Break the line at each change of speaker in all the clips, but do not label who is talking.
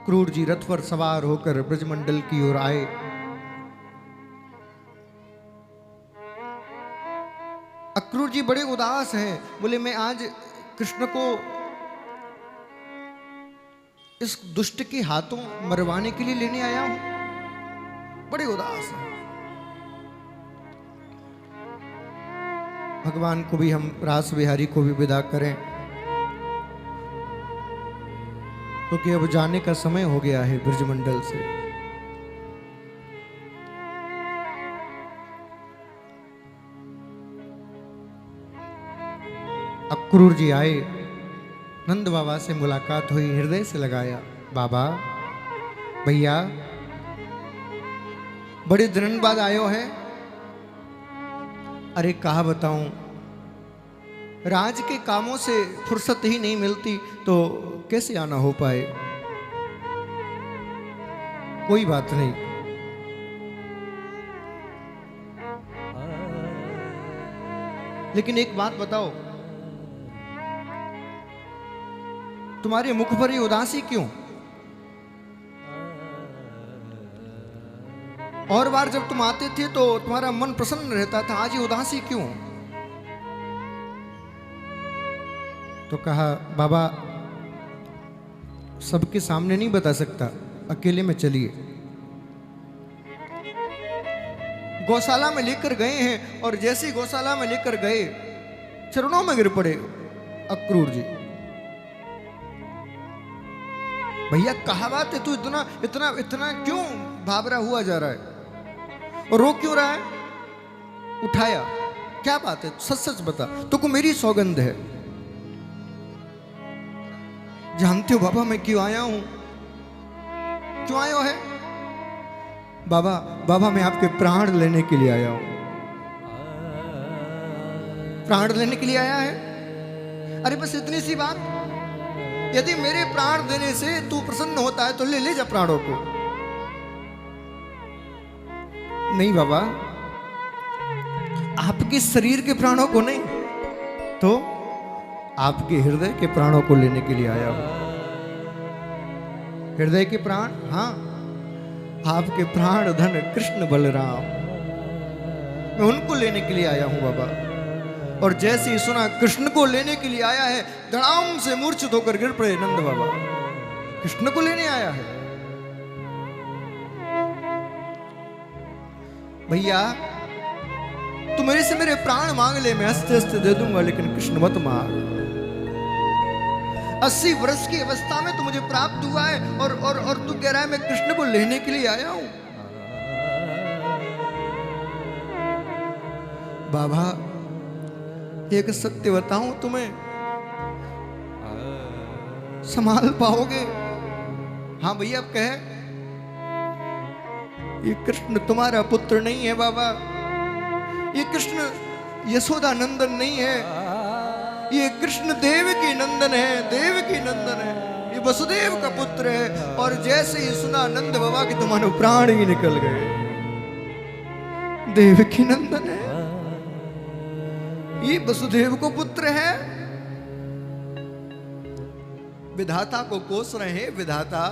अक्रूर जी रथ पर सवार होकर ब्रजमंडल की ओर आए। अक्रूर जी बड़े उदास हैं, बोले मैं आज कृष्ण को इस दुष्ट के हाथों मरवाने के लिए लेने आया हूं। बड़े उदास हैं। भगवान को भी हम रास बिहारी को भी विदा करें, क्योंकि अब जाने का समय हो गया है ब्रजमंडल से। अक्रूर जी आए, नंद बाबा से मुलाकात हुई, हृदय से लगाया, बाबा भैया बड़े दिनों बाद आयो है। अरे कहा बताऊं, राज के कामों से फुर्सत ही नहीं मिलती, तो कैसे आना हो पाए। कोई बात नहीं, लेकिन एक बात बताओ, तुम्हारे मुख पर ये उदासी क्यों? और बार जब तुम आते थे तो तुम्हारा मन प्रसन्न रहता था, आज ये उदासी क्यों? तो कहा बाबा सबके सामने नहीं बता सकता, अकेले में चलिए। गौशाला में लेकर गए हैं, और जैसे ही गौशाला में लेकर गए चरणों में गिर पड़े अक्रूर जी। भैया कहा बात है, तू इतना इतना इतना क्यों भाबरा हुआ जा रहा है और रो क्यों रहा है? उठाया, क्या बात है, सच सच बता, तुमको मेरी सौगंध है। जानते हो बाबा मैं क्यों आया हूं? क्यों आयो है? बाबा बाबा मैं आपके प्राण लेने के लिए आया हूं। प्राण लेने के लिए आया है? अरे बस इतनी सी बात, यदि मेरे प्राण देने से तू प्रसन्न होता है तो ले जा प्राणों को। नहीं बाबा, आपके शरीर के प्राणों को नहीं, तो आपके हृदय के प्राणों को लेने के लिए आया हूं। हृदय के प्राण? हाँ, आपके प्राण धन कृष्ण बलराम, मैं उनको लेने के लिए आया हूं बाबा। और जैसे ही सुना कृष्ण को लेने के लिए आया है, धड़ाम से मूर्छित होकर गिर पड़े नंद बाबा। कृष्ण को लेने आया है? भैया तू मेरे से मेरे प्राण मांग ले, मैं हंसते हंसते दे दूंगा, लेकिन कृष्ण मत मांग। 80 वर्ष की अवस्था में तू मुझे प्राप्त हुआ है, और तू कह रहा है मैं कृष्ण को लेने के लिए आया हूं। बाबा एक सत्य बताऊं तुम्हें, संभाल पाओगे? हाँ भैया अब कहे, ये कृष्ण तुम्हारा पुत्र नहीं है बाबा, ये कृष्ण यशोदा नंदन नहीं है, ये कृष्ण देव की नंदन है, देव की नंदन है, ये वसुदेव का पुत्र है। और जैसे ही सुना नंद बाबा के तुम्हारे प्राण ही निकल गए। देव की नंदन है, ये वसुदेव को पुत्र है। विधाता को कोस रहे हैं, विधाता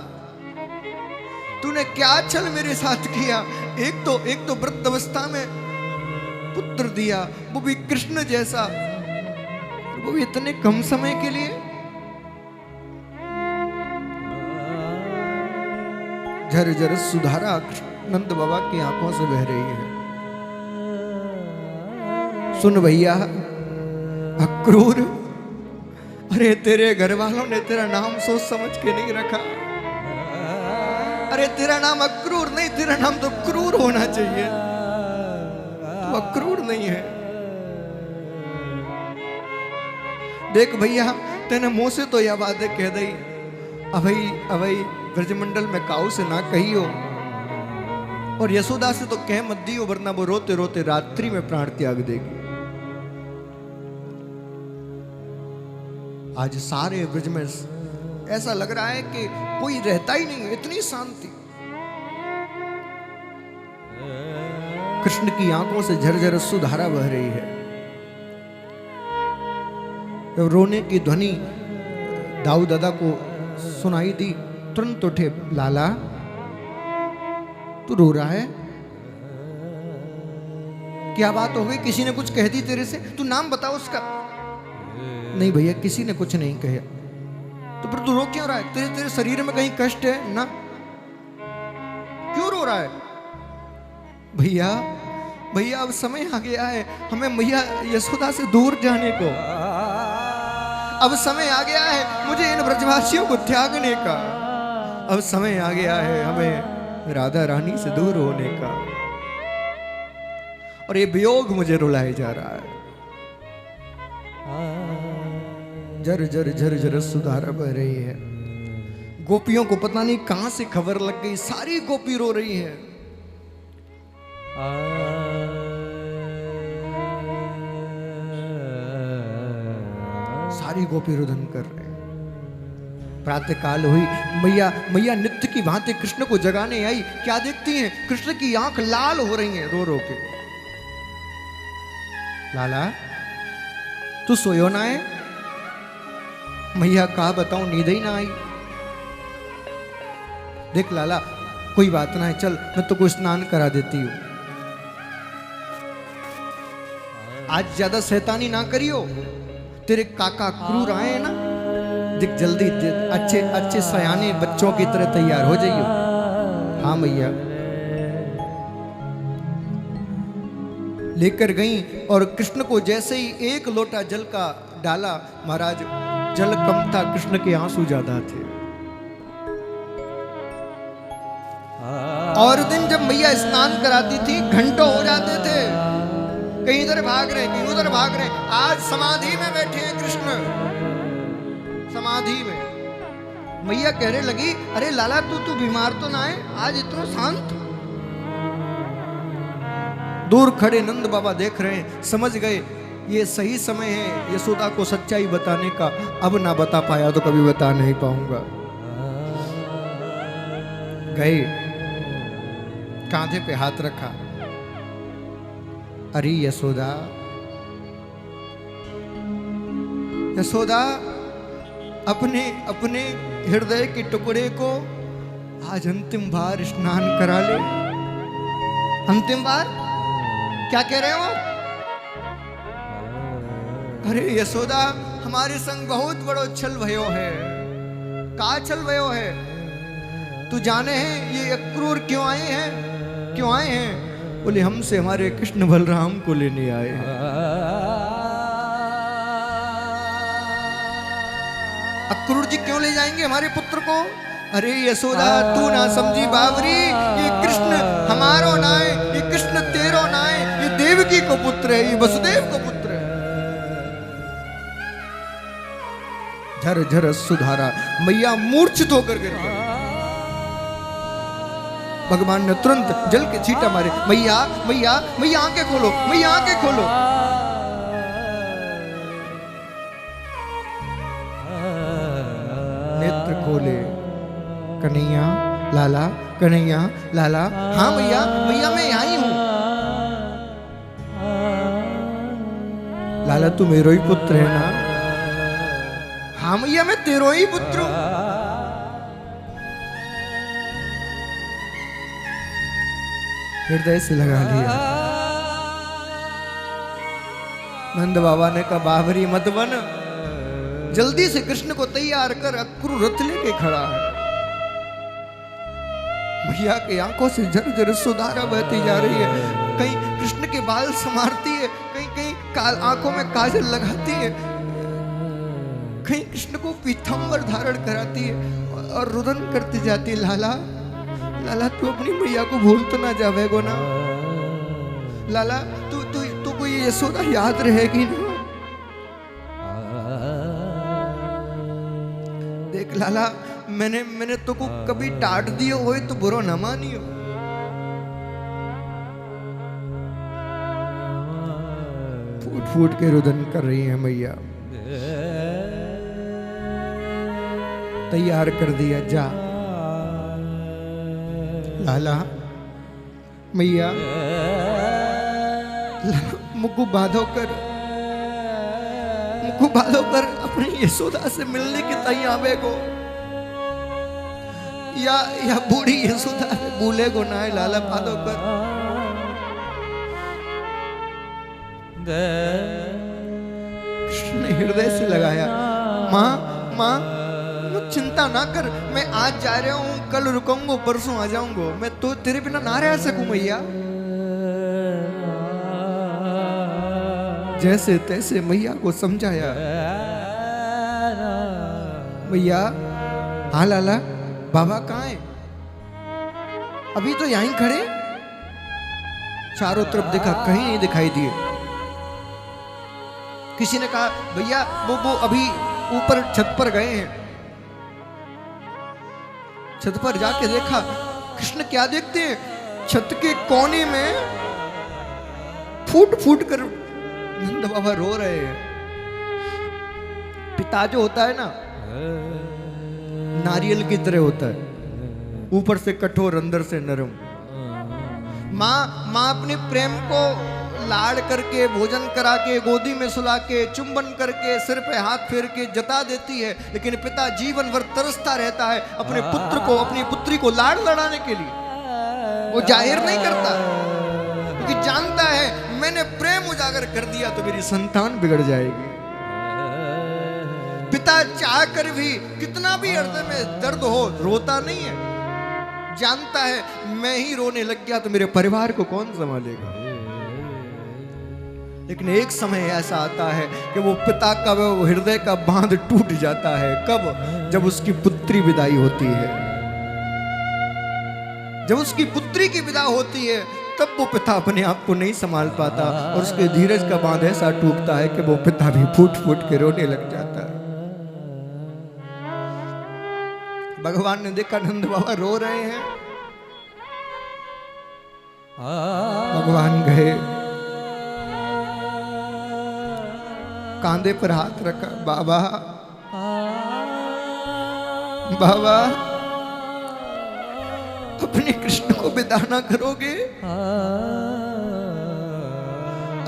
तूने क्या छल मेरे साथ किया। एक तो वृद्ध अवस्था में पुत्र दिया, वो भी कृष्ण जैसा, वो भी इतने कम समय के लिए। झरझर सुधारा नंद बाबा की आंखों से बह रही है। सुन भैया अक्रूर, अरे तेरे घर वालों ने तेरा नाम सोच समझ के नहीं रखा। अरे तेरा नाम अक्रूर नहीं, तेरा नाम तो क्रूर होना चाहिए। तू अक्रूर नहीं है। देख भैया तेने मुंह से तो यह बातें कह दी, अभई ब्रजमंडल में काऊ से ना कहियो, और यशोदा से तो कह मत दियो, वरना वो रोते रोते रात्रि में प्राण त्याग देगी। आज सारे ब्रज में ऐसा लग रहा है कि कोई रहता ही नहीं, इतनी शांति। कृष्ण की आंखों से झरझर सुधारा बह रही है। जब रोने की ध्वनि दाऊ दादा को सुनाई दी तुरंत उठे। लाला तू रो रहा है, क्या बात हो गई? किसी ने कुछ कह दी तेरे से? तू नाम बता उसका। नहीं भैया, किसी ने कुछ नहीं कहा। तो फिर तू रो क्यों रहा है? तेरे शरीर में कहीं कष्ट है ना? क्यों रो रहा है? भैया भैया, अब समय आ गया है हमें मैया यशोदा से दूर जाने को। अब समय आ गया है मुझे इन ब्रजवासियों को त्यागने का। अब समय आ गया है हमें राधा रानी से दूर होने का। और ये वियोग मुझे रुलाए जा रहा है। झर झर झर झर सुधारा बह रही है। गोपियों को पता नहीं कहां से खबर लग गई, सारी गोपी रो रही है। सारी गोपी रुदन कर रहे हैं। प्रातः काल हुई, मैया मैया नित्य की भांति कृष्ण को जगाने आई। क्या देखती हैं? कृष्ण की आंख लाल हो रही हैं रो रो के। लाला तू सोयो ना है? मैया का बताऊं, नींद ही ना आई। देख लाला, कोई बात ना है, चल मैं तो को स्नान करा देती हूं। आज ज्यादा शैतानी ना करियो, तेरे काका क्रूर आए हैं ना। देख जल्दी अच्छे अच्छे सयाने बच्चों की तरह तैयार हो जाइयो। हाँ मैया। लेकर गई और कृष्ण को जैसे ही एक लोटा जल का डाला, महाराज जल कम था, कृष्ण के आंसू ज्यादा थे। और दिन जब मैया स्नान कराती थी घंटों हो जाते थे। कहीं इधर भाग रहे, कहीं उधर भाग रहे। आज समाधि में बैठे हैं कृष्ण, समाधि में। मैया कहने लगी, अरे लाला तू बीमार तो ना है? आज इतना शांत। दूर खड़े नंद बाबा देख रहे हैं, समझ गए ये सही समय है यशोदा को सच्चाई बताने का। अब ना बता पाया तो कभी बता नहीं पाऊंगा। गए, कांधे पे हाथ रखा। अरे यशोदा, यशोदा अपने अपने हृदय के टुकड़े को आज अंतिम बार स्नान करा ले। अंतिम बार? क्या कह रहे हो? अरे यशोदा, हमारे संग बहुत बड़ो छल भयो है। का छल भयो है? तू जाने हैं ये अक्रूर क्यों आए हैं? क्यों आए हैं? बोले हमसे हमारे कृष्ण बलराम को लेने आए हैं। अक्रूर जी क्यों ले जाएंगे हमारे पुत्र को? अरे यशोदा तू ना समझी बावरी, ये कृष्ण हमारो ना है, ये कृष्ण तेरो ना है, ये देवकी को पुत्र है, ये वसुदेव को पुत्र है। झर झर सुधारा, मैया मूर्छित होकर गिर गई। भगवान ने तुरंत जल के छींटा मारे। मैया मैया मैया आंखें खोलो, मैया आंखें खोलो। नेत्र खोले। कन्हैया लाला, कन्हैया लाला। हाँ मैया मैया मैं यहाँ ही हूं। लाला तू मेरो ही पुत्र है ना? हाँ मैया मैं तेरो ही पुत्र हूं। हृदय से लगा लिया। नंद बाबा ने कहा बाबरी मत बन, जल्दी से कृष्ण को तैयार कर, अक्रूर रथ लेके खड़ा है। भैया की आंखों से झर झर सुधारा बहती जा रही है। कहीं कृष्ण के बाल संवारती है, कहीं कहीं आंखों में काजल लगाती है, कहीं कृष्ण को पीतांबर धारण कराती है और रुदन करती जाती है। लाला लाला तू अपनी मैया को भूल तो ना जावेगो ना? लाला तू को ये यशोदा याद रहेगी ना? देख लाला, मैंने तो को कभी डांट दियो हो तो बुरा न मानियो। फूट फूट के रुदन कर रही है मैया। तैयार कर दिया, जा लाला। मैया मुक्कू बांधो कर अपनी यशोदा से मिलने की तैयार को। या बूढ़ी यशोदा भूले को ना लाला पादो पर कृष्ण ने हृदय से लगाया, माँ माँ चिंता ना कर, मैं आज जा रहा हूँ, कल रुकूंगा, परसों आ जाऊंगा, मैं तो तेरे बिना ना रह सकूं मैया। जैसे तैसे मैया को समझाया, मैया हाँ लाला बाबा कहाँ है? अभी तो यहीं खड़े। चारों तरफ देखा, कहीं नहीं दिखाई दिए। किसी ने कहा भैया वो अभी ऊपर छत पर गए हैं। छत पर जाके देखा, कृष्ण क्या देखते हैं, छत के कोने में फूट फूट कर नंद बाबा रो रहे हैं। पिता जो होता है ना, नारियल की तरह होता है, ऊपर से कठोर अंदर से नरम। माँ अपने प्रेम को लाड़ करके, भोजन करा के, गोदी में सुला के, चुंबन करके, सिर पे हाथ फेर के जता देती है, लेकिन पिता जीवन भर तरसता रहता है अपने पुत्र को, अपनी पुत्री को लाड़ लड़ाने के लिए। वो जाहिर नहीं करता क्योंकि जानता है मैंने प्रेम उजागर कर दिया तो मेरी संतान बिगड़ जाएगी। पिता चाह कर भी, कितना भी हृदय में दर्द हो, रोता नहीं है। जानता है मैं ही रोने लग गया तो मेरे परिवार को कौन संभालेगा। लेकिन एक समय ऐसा आता है कि वो पिता का वो हृदय का बांध टूट जाता है। कब? जब उसकी पुत्री विदाई होती है। जब उसकी पुत्री की विदा होती है तब वो पिता अपने आप को नहीं संभाल पाता और उसके धीरज का बांध ऐसा टूटता है कि वो पिता भी फूट फूट के रोने लग जाता है। भगवान ने देखा नंद बाबा रो रहे हैं। भगवान गए, कांधे पर हाथ रखा, बाबा बाबा अपने कृष्ण को विदा ना करोगे?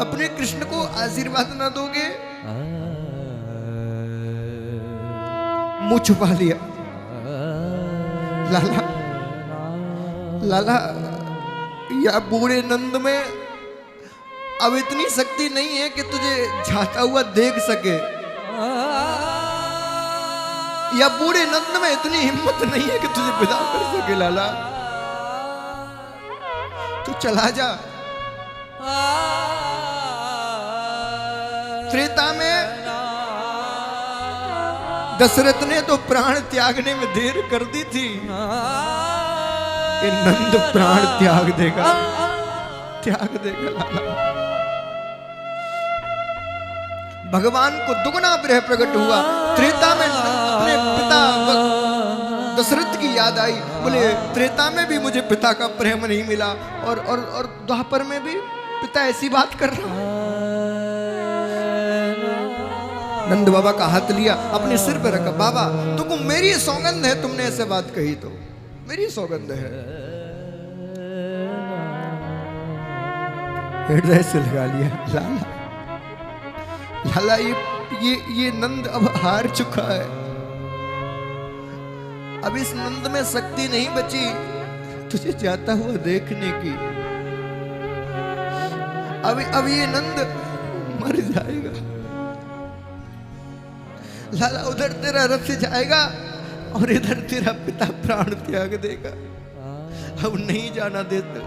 अपने कृष्ण को आशीर्वाद ना दोगे? मुंह छुपा लिया। लाला लाला या बूढ़े नंद में अब इतनी शक्ति नहीं है कि तुझे जाता हुआ देख सके, या बूढ़े नंद में इतनी हिम्मत नहीं है कि तुझे विदा कर सके। लाला तू चला जा। त्रेता में दशरथ ने तो प्राण त्यागने में देर कर दी थी, ये नंद प्राण त्याग देगा, त्याग देगा। लाला भगवान को दुगना विरह प्रकट हुआ। त्रेता में अपने पिता दशरथ की याद आई, बोले त्रेता में भी मुझे पिता का प्रेम नहीं मिला और द्वापर में भी पिता ऐसी बात कर रहा। नंद बाबा का हाथ लिया, अपने सिर पर रखा, बाबा तुमको मेरी सौगंध है, तुमने ऐसे बात कही तो मेरी सौगंध है। हृदय से लगा लिया। लाला लाला ये नंद अब हार चुका है, अब इस नंद में शक्ति नहीं बची तुझे जाता हुआ देखने की। अब ये नंद मर जाएगा। लाला उधर तेरा रथ जाएगा और इधर तेरा पिता प्राण त्याग देगा, अब नहीं जाना देता।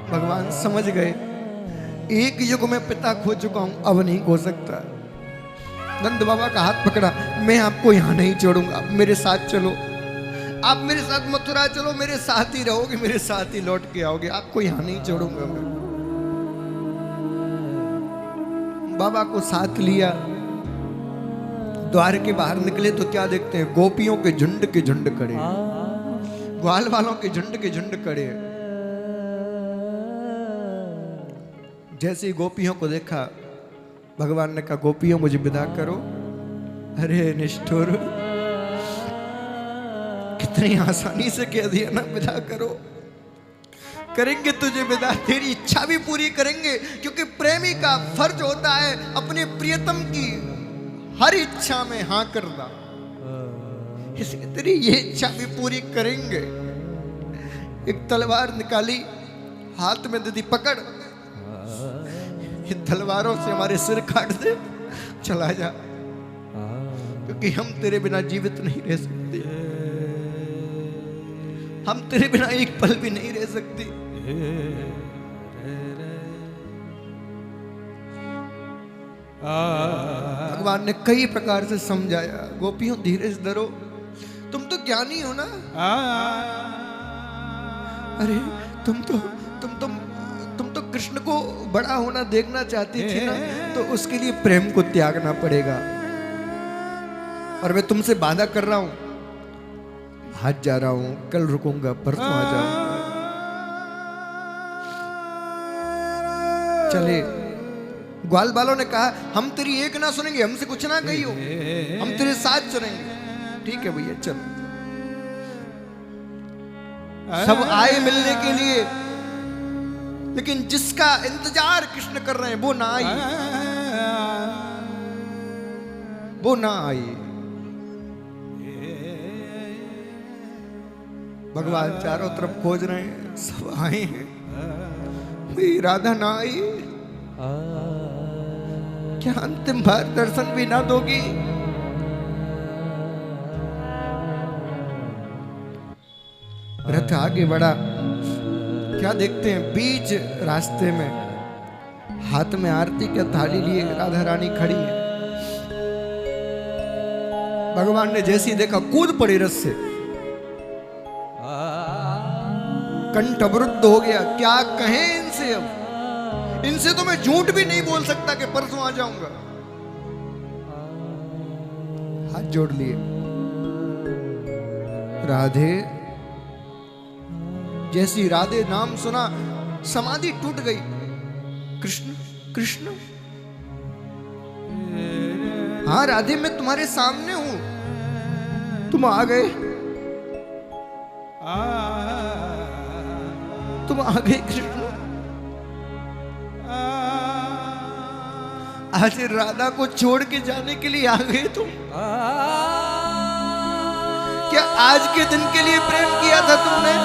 भगवान समझ गए, एक युग में पिता खो चुका हूं, अब नहीं खो सकता। नंद बाबा का हाथ पकड़ा, मैं आपको यहां नहीं छोड़ूंगा, मेरे साथ चलो, आप मेरे साथ मथुरा चलो, मेरे साथ ही रहोगे, मेरे साथ ही लौट के आओगे, आपको यहां नहीं छोड़ूंगा मैं। बाबा को साथ लिया, द्वार के बाहर निकले तो क्या देखते हैं, गोपियों के झुंड खड़े, ग्वाल वालों के झुंड खड़े। जैसे ही गोपियों को देखा, भगवान ने कहा गोपियों मुझे विदा करो। अरे निष्ठुर, कितनी आसानी से कह दिया ना विदा करो। करेंगे तुझे विदा, तेरी इच्छा भी पूरी करेंगे, क्योंकि प्रेमी का फर्ज होता है अपने प्रियतम की हर इच्छा में हाँ करना, इसलिए तेरी ये इच्छा भी पूरी करेंगे। एक तलवार निकाली, हाथ में दे दी पकड़, इन तलवारों से हमारे सिर काट दे, चला जा, क्योंकि हम तेरे बिना जीवित नहीं रह सकते, हम तेरे बिना एक पल भी नहीं रह सकते। भगवान ने कई प्रकार से समझाया, गोपियों धीरज धरो, तुम तो ज्ञानी हो ना। अरे तुम तो कृष्ण को बड़ा होना देखना चाहती थी ना, तो उसके लिए प्रेम को त्यागना पड़ेगा। और मैं तुमसे वादा कर रहा हूं, आज जा रहा हूं, कल रुकूंगा, परसों आ जाऊंगा। चले, ग्वाल बालों ने कहा हम तेरी एक ना सुनेंगे, हमसे कुछ ना कही हो, हम तेरे साथ चलेंगे। ठीक है भैया चलो। सब आए मिलने के लिए, लेकिन जिसका इंतजार कृष्ण कर रहे हैं वो ना आई, वो ना आई। भगवान चारों तरफ खोज रहे हैं, सब आए हैं, भाई राधा ना आई। क्या अंतिम बार दर्शन भी ना दोगी? रथ आगे बढ़ा, क्या देखते हैं, बीच रास्ते में हाथ में आरती का थाली लिए राधा रानी खड़ी है। भगवान ने जैसी देखा कूद पड़ी रथ से, कंठ अवरुद्ध हो गया। क्या कहें इनसे, अब इनसे तो मैं झूठ भी नहीं बोल सकता कि परसों आ जाऊंगा। हाथ जोड़ लिए, राधे। जैसी राधे नाम सुना, समाधि टूट गई। कृष्ण कृष्ण, हाँ राधे मैं तुम्हारे सामने हूं, तुम आ गए, तुम आ गए कृष्ण। आज राधा को छोड़ के जाने के लिए आ गए तुम? क्या आज के दिन के लिए प्रेम किया था तुमने?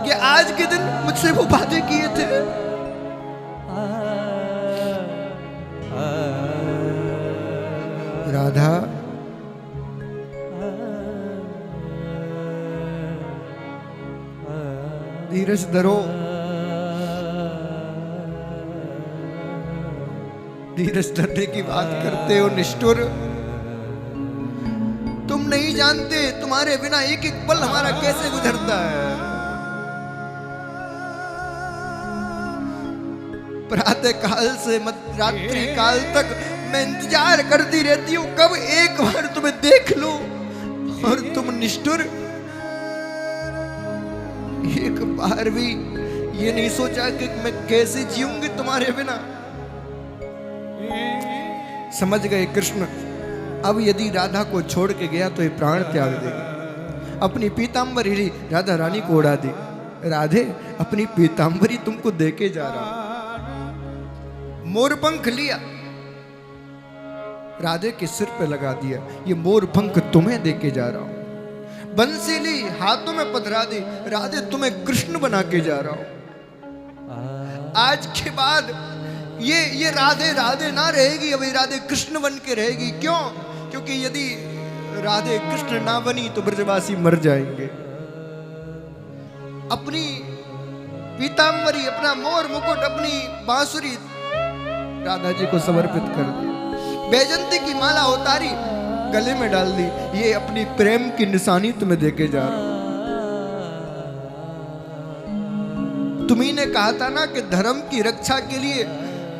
क्या आज के दिन मुझसे वो बातें किए थे? राधा, धीरज धरो, धीरज धरने की बात करते हो निष्ठुर। तुम नहीं जानते तुम्हारे बिना एक एक पल हमारा कैसे गुजरता है। प्रातः काल से रात्रि काल तक मैं इंतजार करती रहती हूँ, कब एक बार तुम्हें देख लूं। और तुम निष्ठुर, एक बार भी ये नहीं सोचा कि मैं कैसे जीऊंगी तुम्हारे बिना। समझ गए कृष्ण, अब यदि राधा को छोड़ के गया तो ये प्राण त्याग देगी। अपनी पीतांबरी राधा रानी को उड़ा दी। राधे, अपनी पीतांबरी तुमको देके जा रहा, मोरपंख लिया, राधे के सिर पे लगा दिया, ये मोरपंख तुम्हें देके जा रहा हूं। बंसी ली, हाथों में पधरा दी, राधे तुम्हें कृष्ण बना के जा रहा हूं। आज के बाद ये राधे राधे ना रहेगी, अभी राधे कृष्ण बन के रहेगी। क्यों? क्योंकि यदि राधे कृष्ण ना बनी तो ब्रजवासी मर जाएंगे। अपनी पीतांबरी, अपना मोर मुकुट, अपनी बांसुरी राधा जी को समर्पित कर दी। बैजंती की माला उतारी, गले में डाल दी, ये अपनी प्रेम की निशानी तुम्हें देके जा रहा हूं। तुम्ही ने कहा था ना कि धर्म की रक्षा के लिए,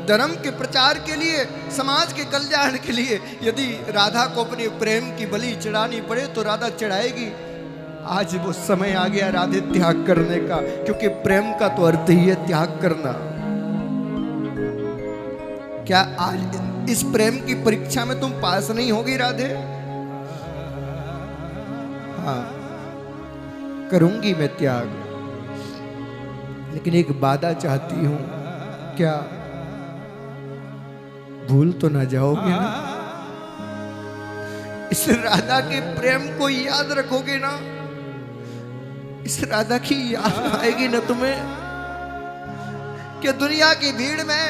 धर्म के प्रचार के लिए, समाज के कल्याण के लिए यदि राधा को अपने प्रेम की बलि चढ़ानी पड़े तो राधा चढ़ाएगी। आज वो समय आ गया राधे त्याग करने का, क्योंकि प्रेम का तो अर्थ ही है त्याग करना। क्या आज इस प्रेम की परीक्षा में तुम पास नहीं होगी राधे? हाँ, करूंगी मैं त्याग, लेकिन एक वादा चाहती हूं। क्या? भूल तो ना जाओगे ना? इस राधा के प्रेम को याद रखोगे ना? इस राधा की याद आएगी ना तुम्हें कि दुनिया की भीड़ में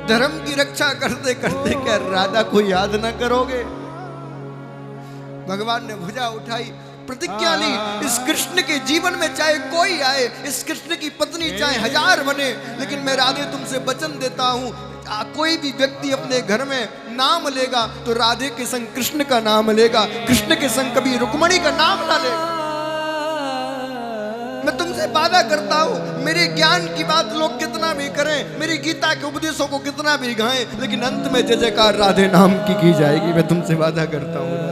धर्म की रक्षा करते करते क्या राधा को याद ना करोगे? भगवान ने भुजा उठाई, प्रतिज्ञा ली, इस कृष्ण के जीवन में चाहे कोई आए, इस कृष्ण की पत्नी चाहे 1000 बने, लेकिन मैं राधे तुमसे वचन देता हूं, कोई भी व्यक्ति अपने घर में नाम लेगा तो राधे के संग कृष्ण का नाम लेगा, कृष्ण के संग कभी रुक्मणी का नाम ना लेगा। मैं तुमसे वादा करता हूं, मेरे ज्ञान की बात लोग कितना भी करें, मेरी गीता के उपदेशों को कितना भी गाएं, लेकिन अंत में जय जयकार राधे नाम की जाएगी। मैं तुमसे वादा करता हूं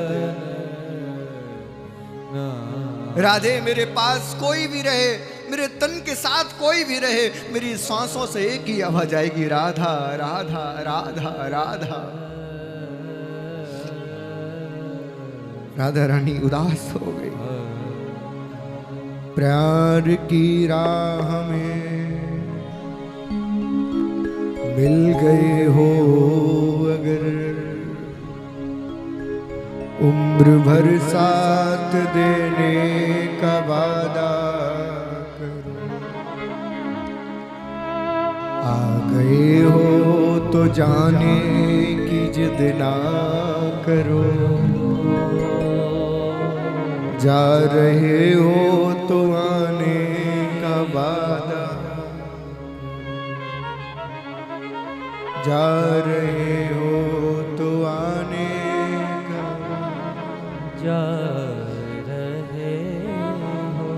राधे, मेरे पास कोई भी रहे, मेरे तन के साथ कोई भी रहे, मेरी सांसों से एक ही आवाज आएगी, राधा राधा राधा राधा। राधा रानी उदास हो गई। प्यार की राह में मिल गए हो अगर, उम्र भर साथ देने का वादा करो। आ गए हो तो जाने की जिद ना करो, जा रहे हो तो आने का वादा, जा रहे हो तो आने का,
जा रहे हो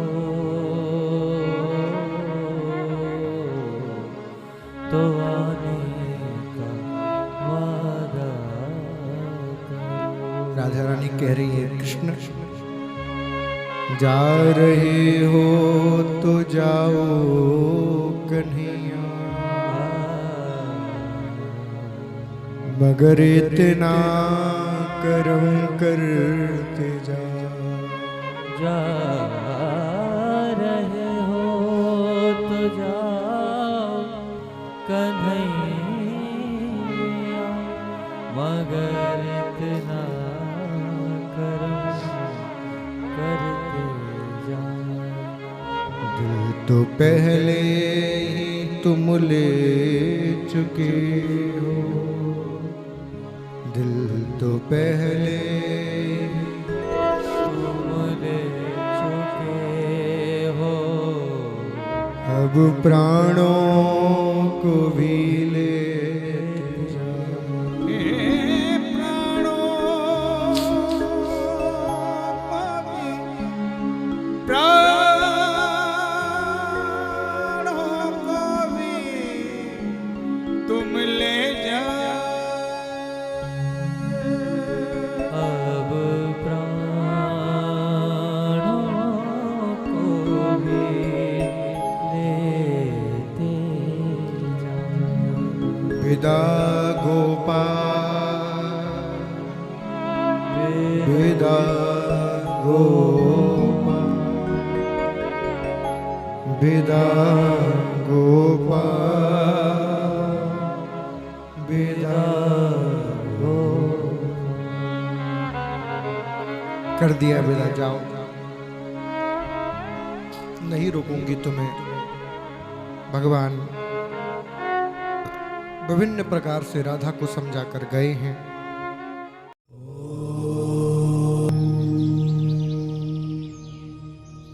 तो आने का वादा करो।
राधा रानी कह रही है, कृष्ण जा रहे हो तो जाओ कन्हैया, मगर इतना करम करते जाओ।
जा रहे हो तो जाओ कन्हैया, मगर इतना करम करते जाओ।
दिल तो पहले ही तुम ले चुके हो, दिल तो पहले
तुम ले चुके हो,
अब प्राणों को भी ले विदा गोपाल, विदा गोपाल, विदा गोपाल, विदा गोपाल। कर दिया विदा, जाओ, नहीं रोकूंगी तुम्हें। भगवान विभिन्न प्रकार से राधा को समझा कर गए हैं।